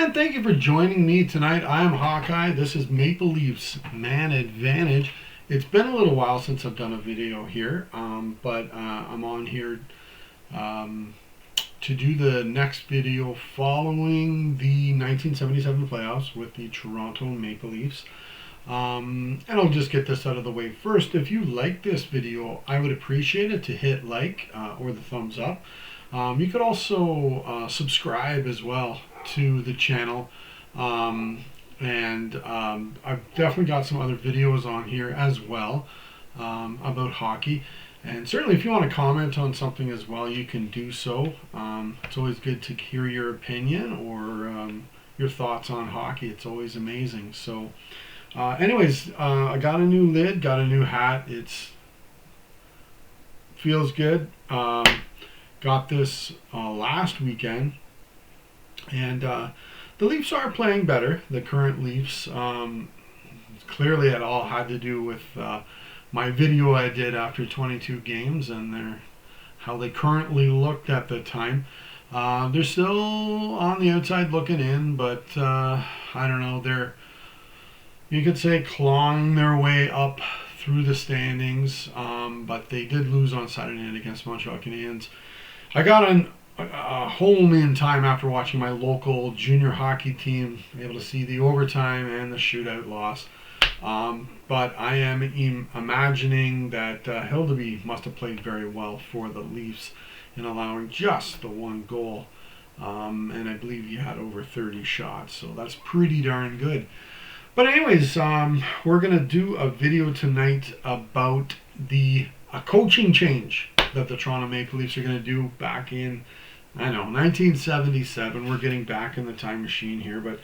And thank you for joining me tonight. I am Hawkeye. This is Maple Leafs Man Advantage. It's been a little while since I've done a video here, but I'm on here to do the next video following the 1977 playoffs with the Toronto Maple Leafs. And I'll just get this out of the way first. If you like this video, I would appreciate it to hit like or the thumbs up. You could also subscribe as well to the channel. I've definitely got some other videos on here as well about hockey. And certainly if you want to comment on something as well, you can do so. It's always good to hear your opinion or your thoughts on hockey. It's always amazing. So anyways, I got a new lid, got a new hat. It's feels good. Got this last weekend. And the Leafs are playing better. The current Leafs. Clearly it all had to do with my video I did after 22 games and how they currently looked at the time. They're still on the outside looking in, but I don't know. You could say, clawing their way up through the standings, but they did lose on Saturday night against Montreal Canadiens. I got home in time after watching my local junior hockey team, able to see the overtime and the shootout loss. But I am imagining that Hildeby must have played very well for the Leafs in allowing just the one goal. And I believe he had over 30 shots, so that's pretty darn good. But anyways, we're going to do a video tonight about a coaching change that the Toronto Maple Leafs are going to do back in, 1977. We're getting back in the time machine here. But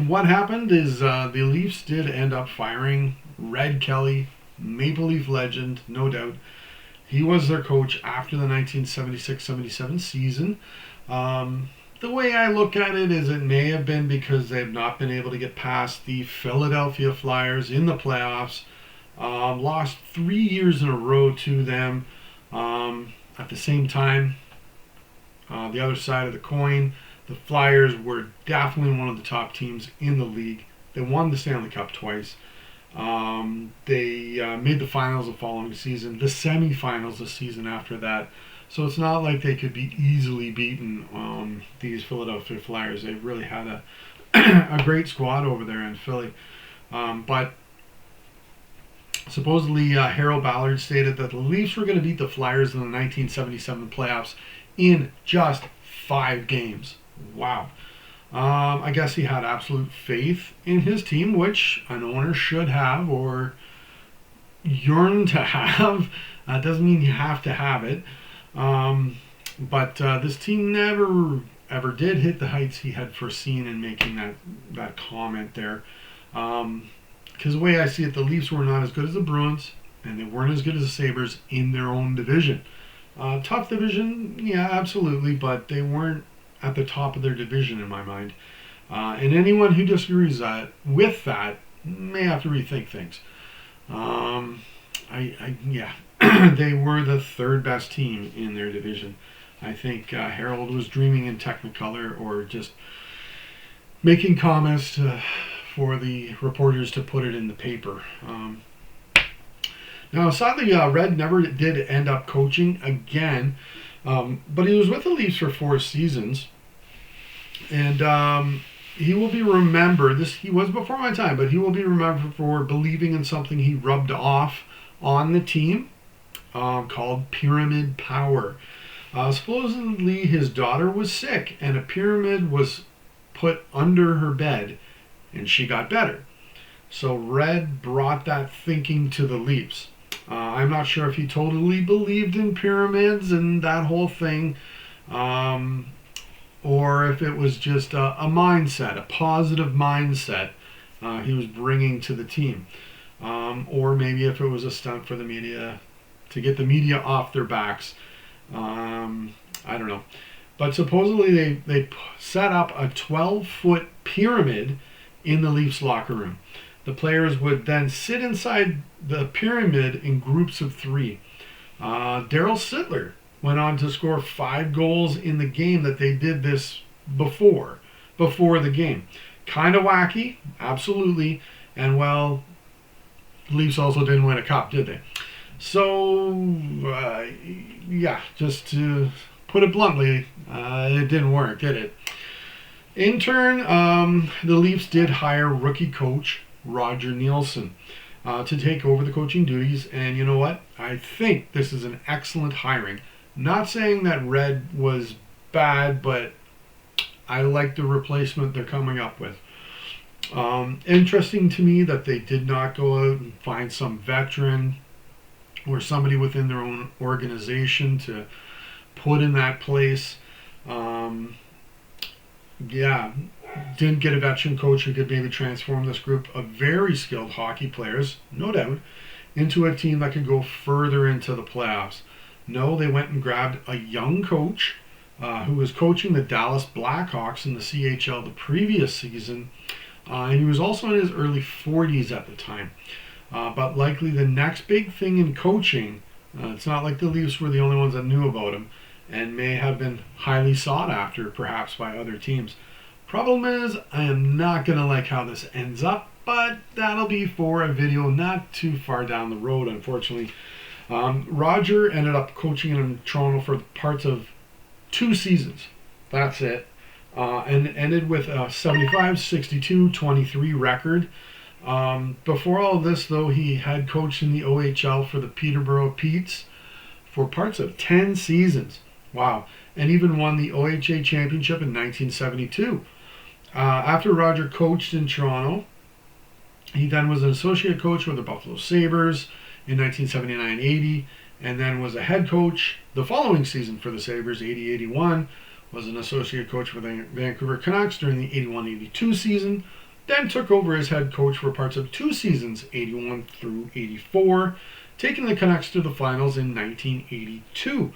what happened is the Leafs did end up firing Red Kelly, Maple Leaf legend, no doubt. He was their coach after the 1976-77 season. The way I look at it is it may have been because they've not been able to get past the Philadelphia Flyers in the playoffs. Lost 3 years in a row to them. At the same time, the other side of the coin, the Flyers were definitely one of the top teams in the league. They won the Stanley Cup twice. They made the finals the following season, the semifinals the season after that. So it's not like they could be easily beaten, these Philadelphia Flyers. They really had a great squad over there in Philly. But supposedly Harold Ballard stated that the Leafs were going to beat the Flyers in the 1977 playoffs in just 5 games. Wow. I guess he had absolute faith in his team, which an owner should have or yearn to have. Doesn't mean you have to have it. But this team never ever did hit the heights he had foreseen in making that comment there. Because the way I see it, the Leafs were not as good as the Bruins, and they weren't as good as the Sabres in their own division. Tough division, yeah, absolutely, but they weren't at the top of their division in my mind. And anyone who disagrees with that may have to rethink things. They were the third best team in their division. I think Harold was dreaming in Technicolor or just making comments for the reporters to put it in the paper. Now, sadly, Red never did end up coaching again, but he was with the Leafs for 4 seasons, and he will be remembered. He was before my time, but he will be remembered for believing in something he rubbed off on the team called pyramid power. Supposedly, his daughter was sick, and a pyramid was put under her bed, and she got better. So Red brought that thinking to the Leafs. I'm not sure if he totally believed in pyramids and that whole thing, or if it was just a mindset, a positive mindset he was bringing to the team. Or maybe if it was a stunt for the media, to get the media off their backs. I don't know. But supposedly they set up a 12-foot pyramid in the Leafs locker room. The players would then sit inside the pyramid in groups of 3. Daryl Sittler went on to score 5 goals in the game that they did this before the game. Kind of wacky, absolutely. And well, the Leafs also didn't win a cup, did they? So, yeah, just to put it bluntly, it didn't work, did it? In turn, the Leafs did hire rookie coach Roger Nielson to take over the coaching duties. And you know what? I think this is an excellent hiring. Not saying that Red was bad, but I like the replacement they're coming up with. Interesting to me that they did not go out and find some veteran or somebody within their own organization to put in that place. Yeah, didn't get a veteran coach who could maybe transform this group of very skilled hockey players, no doubt, into a team that could go further into the playoffs. No, they went and grabbed a young coach who was coaching the Dallas Blackhawks in the CHL the previous season, and he was also in his early 40s at the time. But likely the next big thing in coaching, it's not like the Leafs were the only ones that knew about him, and may have been highly sought after perhaps by other teams. Problem is, I am not going to like how this ends up, but that'll be for a video not too far down the road, unfortunately. Roger ended up coaching in Toronto for parts of 2 seasons. That's it. And ended with a 75-62-23 record. Before all of this, though, he had coached in the OHL for the Peterborough Petes for parts of 10 seasons. Wow. And even won the OHA championship in 1972. After Roger coached in Toronto, he then was an associate coach with the Buffalo Sabres in 1979-80, and then was a head coach the following season for the Sabres, 80-81, was an associate coach for the Vancouver Canucks during the 81-82 season, then took over as head coach for parts of 2 seasons, 81 through 84, taking the Canucks to the finals in 1982.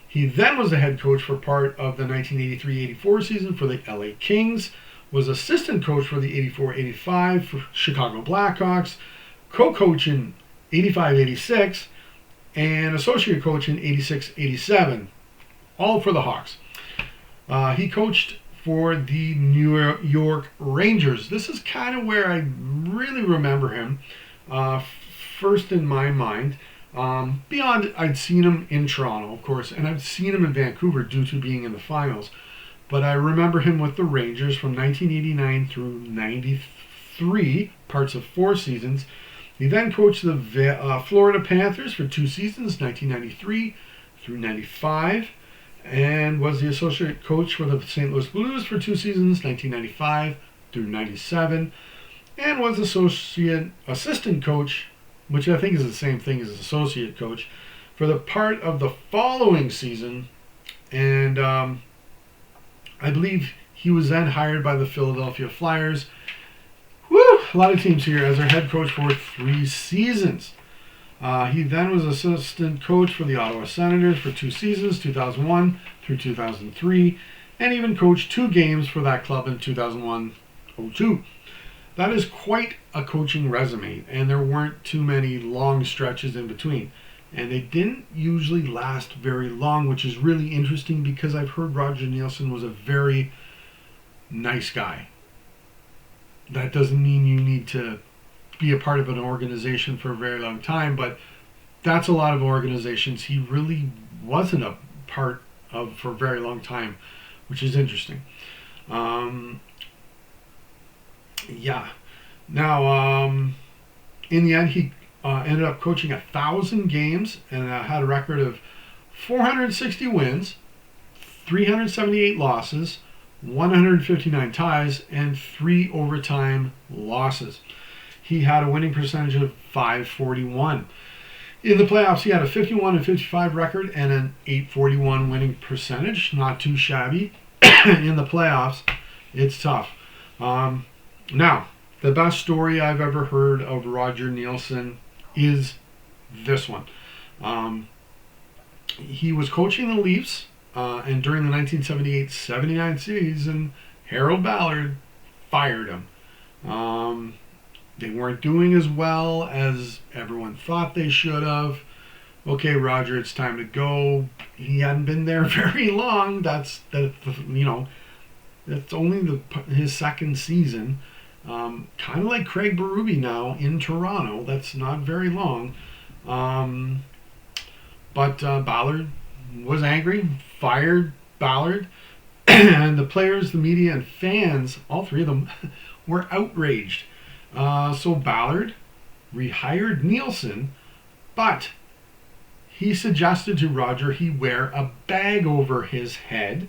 He then was the head coach for part of the 1983-84 season for the LA Kings, was assistant coach for the 84-85 for Chicago Blackhawks, co-coach in 85-86, and associate coach in 86-87, all for the Hawks. He coached for the New York Rangers. This is kind of where I really remember him, first in my mind. Beyond, I'd seen him in Toronto, of course, and I've seen him in Vancouver due to being in the finals. But I remember him with the Rangers from 1989 through 93, parts of 4 seasons. He then coached the Florida Panthers for 2 seasons, 1993 through 95, and was the associate coach for the St. Louis Blues for 2 seasons, 1995 through 97, and was assistant coach, which I think is the same thing as associate coach, for the part of the following season. And I believe he was then hired by the Philadelphia Flyers. Woo! A lot of teams here as their head coach for 3 seasons. He then was assistant coach for the Ottawa Senators for 2 seasons, 2001 through 2003, and even coached 2 games for that club in 2001-02. That is quite a coaching resume, and there weren't too many long stretches in between. And they didn't usually last very long, which is really interesting because I've heard Roger Nielson was a very nice guy. That doesn't mean you need to be a part of an organization for a very long time, but that's a lot of organizations he really wasn't a part of for a very long time, which is interesting. Yeah. Now, in the end, he ended up coaching 1,000 games and had a record of 460 wins, 378 losses, 159 ties, and 3 overtime losses. He had a winning percentage of .541. In the playoffs, he had a 51-55 record and an .841 winning percentage. Not too shabby. In the playoffs, it's tough. Now, the best story I've ever heard of Roger Nielson is this one. He was coaching the Leafs, and during the 1978-79 season, Harold Ballard fired him. They weren't doing as well as everyone thought they should have. Okay, Roger, it's time to go. He hadn't been there very long. It's only his second season. Kind of like Craig Berube now in Toronto. That's not very long. But Ballard was angry, fired Ballard, and the players, the media, and fans, all three of them, were outraged. So Ballard rehired Nielson, but he suggested to Roger he wear a bag over his head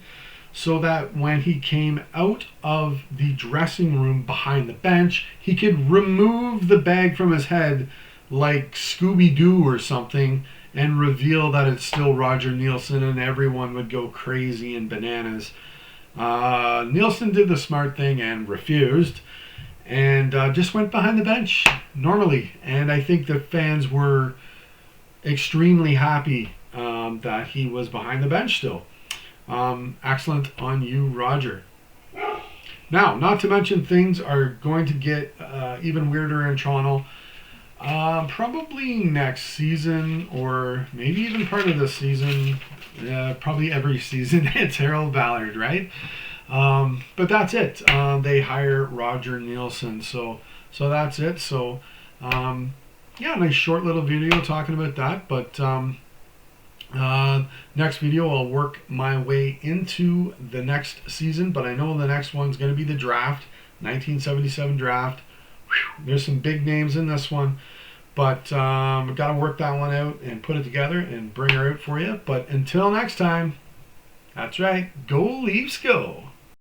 so that when he came out of the dressing room behind the bench, he could remove the bag from his head like Scooby-Doo or something and reveal that it's still Roger Nielson, and everyone would go crazy and bananas. Nielson did the smart thing and refused, and just went behind the bench normally. And I think the fans were extremely happy that he was behind the bench still. Excellent on you, Roger. Now, not to mention things are going to get even weirder in Toronto. Probably next season, or maybe even part of this season. Probably every season it's Harold Ballard, right? But that's it. They hire Roger Nielson, so that's it. So yeah, nice short little video talking about that. But next video I'll work my way into the next season. But I know the next one's going to be the draft, 1977 draft. There's some big names in this one, but I've got to work that one out and put it together and bring her out for you. But until next time, that's right, go Leafs go!